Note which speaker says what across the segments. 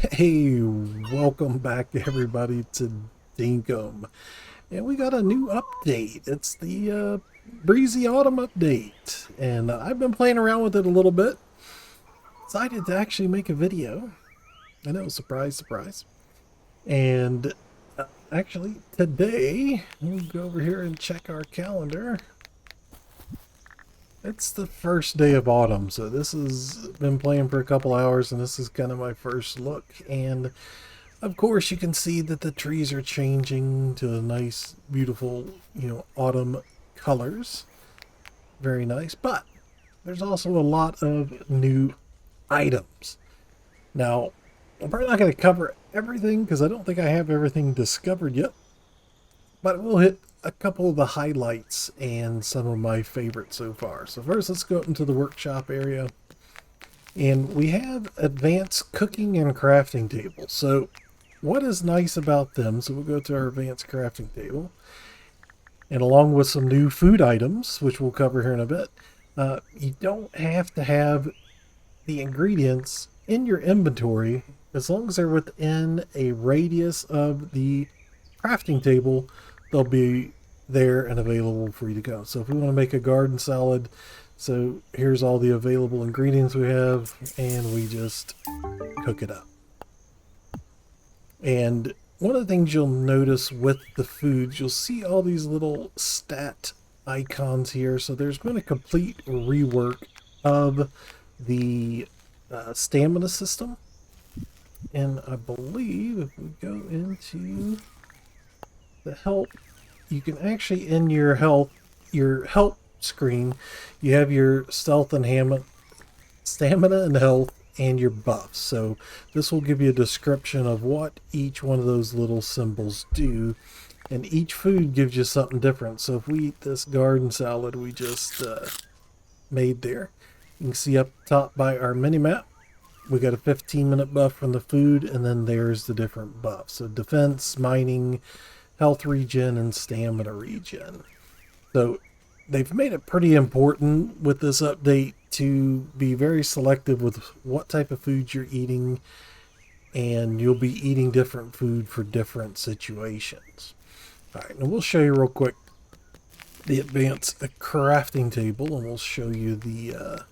Speaker 1: Hey, welcome back everybody to Dinkum. And we got a new update. It's the Breezy Autumn update. And I've been playing around with it a little bit. Decided to actually make a video. I know, surprise, surprise. And actually today, we'll go over here and check our calendar. It's the first day of autumn, so this has been playing for a couple hours, and this is kind of my first look. And of course, you can see that the trees are changing to nice, beautiful, autumn colors. Very nice. But there's also a lot of new items. Now, I'm probably not going to cover everything because I don't think I have everything discovered yet. But we'll hit a couple of the highlights and some of my favorites so far. So first, let's go up into the workshop area. And we have advanced cooking and crafting tables. So what is nice about them, so we'll go to our advanced crafting table, and along with some new food items, which we'll cover here in a bit, you don't have to have the ingredients in your inventory as long as they're within a radius of the crafting table. They'll be there and available for you to go. So if we want to make a garden salad, so here's all the available ingredients we have, and we just cook it up. And one of the things you'll notice with the foods, you'll see all these little stat icons here. So there's been a complete rework of the stamina system. And I believe if we go into the help, you can actually, in your help screen, you have your stealth and stamina and health and your buffs. So this will give you a description of what each one of those little symbols do, and each food gives you something different. So if we eat this garden salad we just made there, you can see up top by our mini map we got a 15-minute buff from the food, and then there's the different buffs. So defense, mining, health regen, and stamina regen. So they've made it pretty important with this update to be very selective with what type of food you're eating, and you'll be eating different food for different situations. All right, and we'll show you real quick the advanced crafting table, and we'll show you the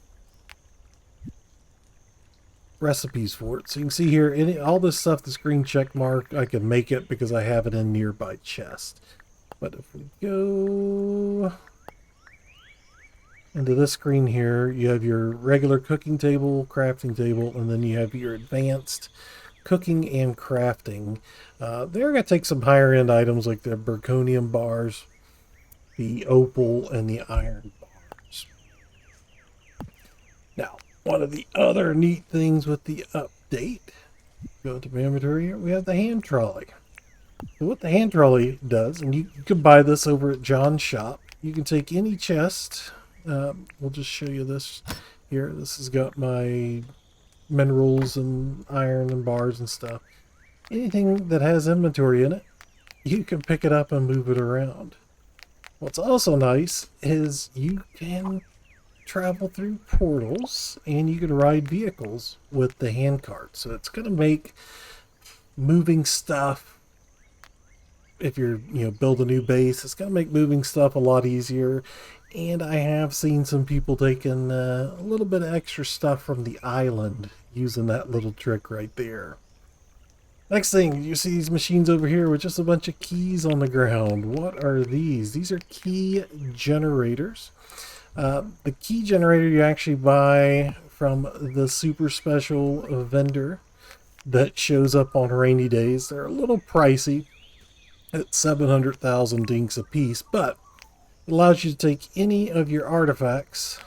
Speaker 1: recipes for it. So you can see here, all this stuff, this green check mark, I can make it because I have it in nearby chest. But if we go into this screen here, you have your regular cooking table, crafting table, and then you have your advanced cooking and crafting. They're going to take some higher end items like the zirconium bars, the opal, and the iron bars. Now, one of the other neat things with the update, go to my inventory here, we have the hand trolley. So what the hand trolley does, and you can buy this over at John's shop, you can take any chest. We'll just show you this here. This has got my minerals and iron and bars and stuff. Anything that has inventory in it, you can pick it up and move it around. What's also nice is you can travel through portals and you can ride vehicles with the hand cart. So it's going to make moving stuff, if you're build a new base, it's going to make moving stuff a lot easier. And I have seen some people taking a little bit of extra stuff from the island using that little trick right there. Next thing, you see these machines over here with just a bunch of keys on the ground. What are these? These are key generators. The key generator you actually buy from the super special vendor that shows up on rainy days. They're a little pricey at 700,000 dinks a piece, but it allows you to take any of your artifacts.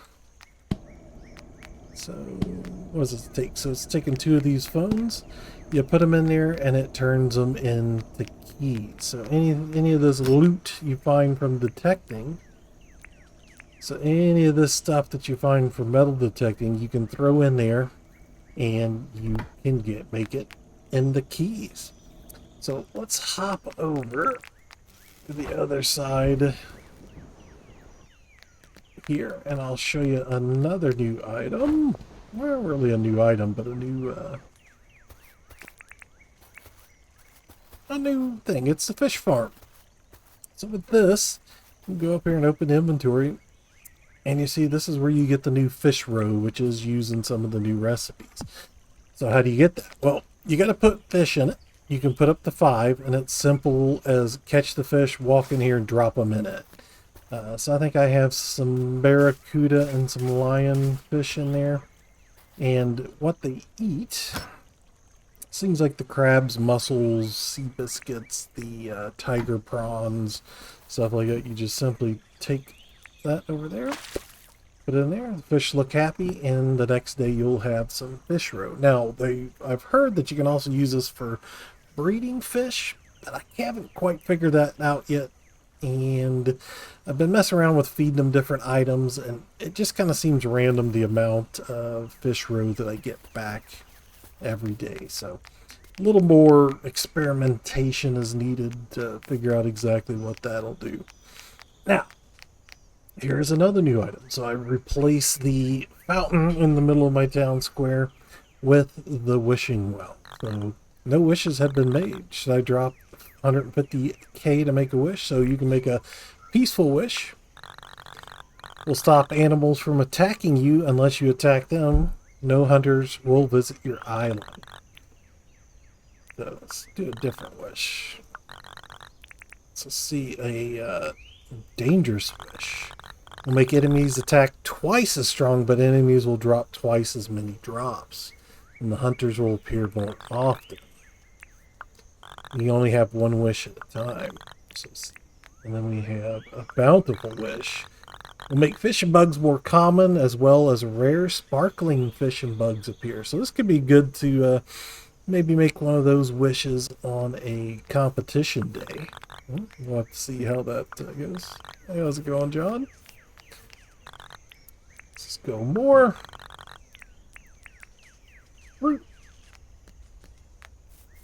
Speaker 1: So what does it take? So it's taking 2 of these phones, you put them in there, and it turns them into keys. So any of this loot you find from detecting, so any of this stuff that you find from metal detecting, you can throw in there, and you can make it into keys. So let's hop over to the other side here, and I'll show you another new item. Well, really a new item, but a new a new thing. It's the fish farm. So with this, you go up here and open inventory, and you see this is where you get the new fish roe, which is using some of the new recipes. So how do you get that? Well, you got to put fish in it. You can put up to 5, and it's simple as catch the fish, walk in here, and drop them in it. So I think I have some barracuda and some lionfish in there. And what they eat, things like the crabs, mussels, sea biscuits, the tiger prawns, stuff like that. You just simply take that over there, put it in there. The fish look happy, and the next day you'll have some fish roe. Now, I've heard that you can also use this for breeding fish, but I haven't quite figured that out yet. And I've been messing around with feeding them different items, and it just kind of seems random the amount of fish roe that I get back every day. So a little more experimentation is needed to figure out exactly what that'll do. Now, here's another new item. So I replaced the fountain in the middle of my town square with the wishing well. So no wishes have been made. Should I drop 150k to make a wish? So you can make a peaceful wish. Will stop animals from attacking you unless you attack them. No hunters will visit your island. So let's do a different wish. Let's see, a dangerous wish. Will make enemies attack twice as strong, but enemies will drop twice as many drops. And the hunters will appear more often. You only have one wish at a time. And then we have a bountiful wish. Will make fish and bugs more common, as well as rare sparkling fish and bugs appear. So this could be good to maybe make one of those wishes on a competition day. We'll have to see how that goes. Hey, how's it going, John? Let's go more. Fruit.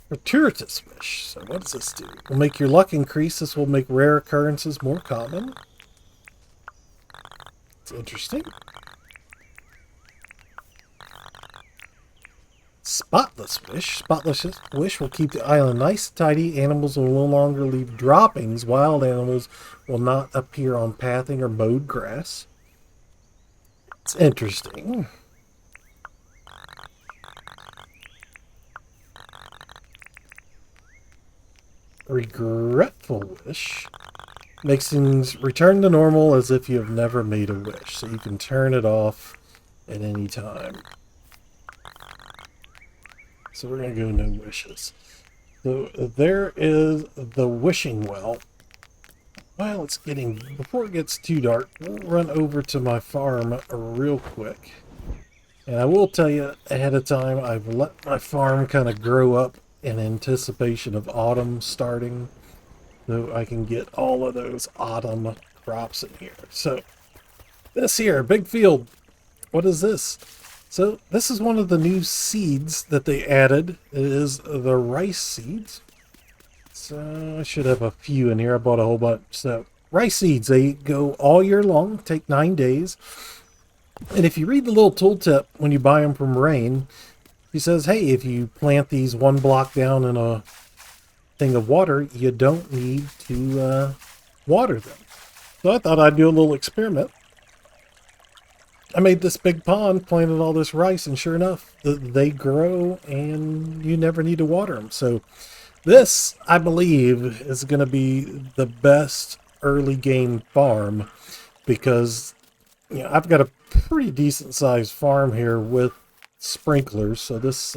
Speaker 1: Fortuitous wish. So what does this do? Will make your luck increase. This will make rare occurrences more common. It's interesting. Spotless wish. Spotless wish will keep the island nice and tidy. Animals will no longer leave droppings. Wild animals will not appear on pathing or mowed grass. It's interesting. Regretful wish makes things return to normal as if you have never made a wish. So you can turn it off at any time. So we're going to go no wishes. So there is the wishing well. Well, it's getting, before it gets too dark, we'll run over to my farm real quick. And I will tell you ahead of time, I've let my farm kind of grow up in anticipation of autumn starting, so I can get all of those autumn crops in here. So this here, big field, what is this? So this is one of the new seeds that they added. It is the rice seeds. So I should have a few in here. I bought a whole bunch. So rice seeds, they go all year long, take 9 days. And if you read the little tooltip when you buy them from Rain, he says, hey, if you plant these 1 block down in a thing of water, you don't need to water them. So I thought I'd do a little experiment. I made this big pond, planted all this rice, and sure enough, they grow and you never need to water them. So this, I believe, is going to be the best early game farm because I've got a pretty decent sized farm here with sprinklers. So this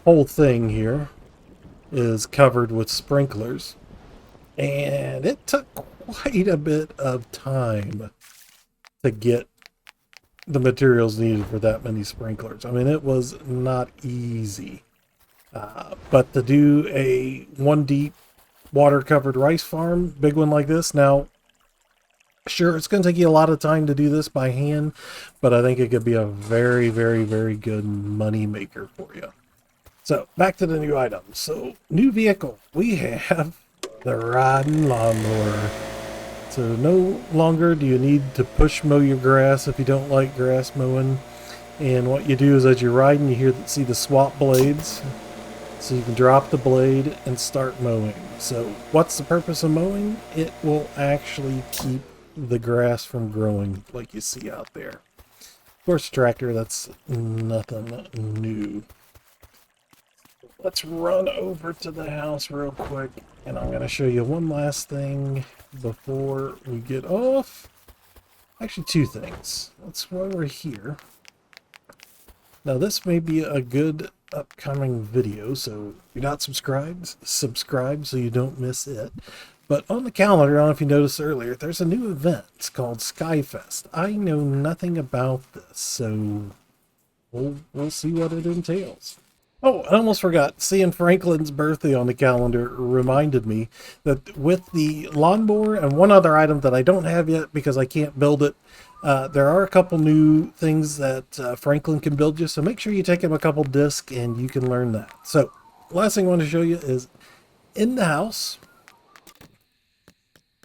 Speaker 1: whole thing here is covered with sprinklers, and it took quite a bit of time to get the materials needed for that many sprinklers. I mean, it was not easy, but to do a 1 deep water covered rice farm, big one like this, now sure, it's going to take you a lot of time to do this by hand, but I think it could be a very, very, very good money maker for you. So, back to the new items. So, new vehicle. We have the riding lawnmower. So, no longer do you need to push mow your grass if you don't like grass mowing. And what you do is as you're riding, you see the swap blades. So you can drop the blade and start mowing. So what's the purpose of mowing? It will actually keep the grass from growing like you see out there. Of course, tractor, that's nothing new. Let's run over to the house real quick, and I'm going to show you one last thing before we get off. Actually, two things. Let's go over here. Now, this may be a good upcoming video, so if you're not subscribed, subscribe so you don't miss it. But on the calendar, I don't know if you noticed earlier, there's a new event. It's called Skyfest. I know nothing about this, so we'll see what it entails. Oh, I almost forgot. Seeing Franklin's birthday on the calendar reminded me that with the lawnmower and one other item that I don't have yet because I can't build it, there are a couple new things that Franklin can build you. So make sure you take him a couple discs and you can learn that. So last thing I want to show you is in the house,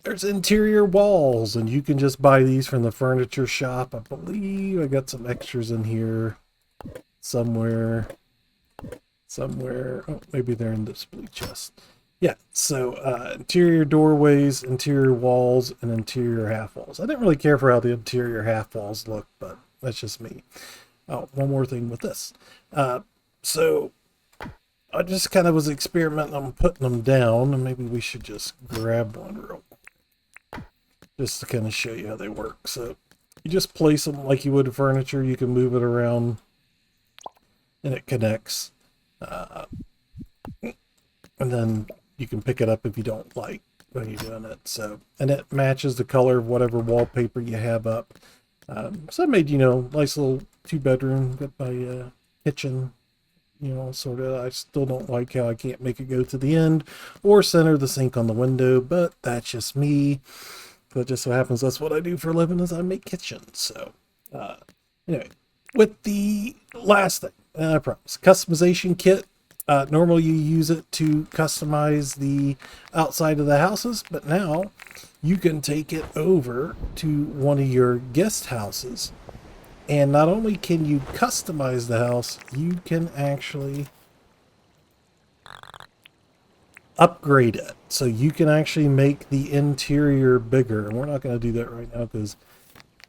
Speaker 1: there's interior walls, and you can just buy these from the furniture shop. I believe I got some extras in here somewhere. Oh, maybe they're in the display chest. Yeah, so interior doorways, interior walls, and interior half walls. I didn't really care for how the interior half walls look, but that's just me. Oh, one more thing with this. So I just kind of was experimenting on putting them down, and maybe we should just grab one real quick, just to kind of show you how they work. So you just place them like you would furniture. You can move it around, and it connects. And then you can pick it up if you don't like when you're doing it. So, and it matches the color of whatever wallpaper you have up. So I made, nice little 2-bedroom, got my kitchen, sort of. I still don't like how I can't make it go to the end or center the sink on the window, but that's just me. But just so happens that's what I do for a living is I make kitchens. So, anyway, with the last thing, I promise, customization kit. Normally you use it to customize the outside of the houses, but now you can take it over to one of your guest houses. And not only can you customize the house, you can actually upgrade it. So you can actually make the interior bigger. And we're not going to do that right now because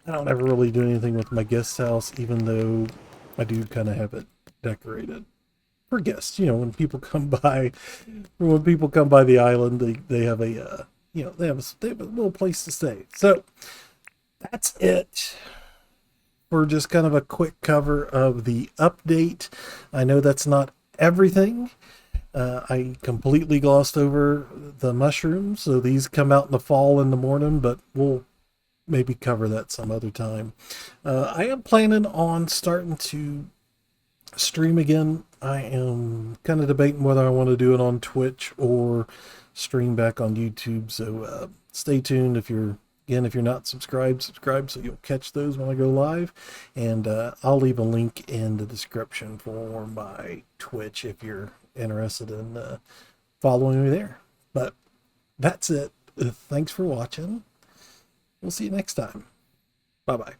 Speaker 1: I don't ever really do anything with my guest house, even though I do kind of have it decorated for guests. When people come by, the island, they have a they have a little place to stay. So that's it for just kind of a quick cover of the update. I know that's not everything. I completely glossed over the mushrooms, so these come out in the fall in the morning, but we'll maybe cover that some other time. I am planning on starting to stream again. I am kind of debating whether I want to do it on Twitch or stream back on YouTube. So stay tuned. If you're not subscribed, subscribe so you'll catch those when I go live. And I'll leave a link in the description for my Twitch if you're interested in following me there. But that's it. Thanks for watching. We'll see you next time. Bye-bye.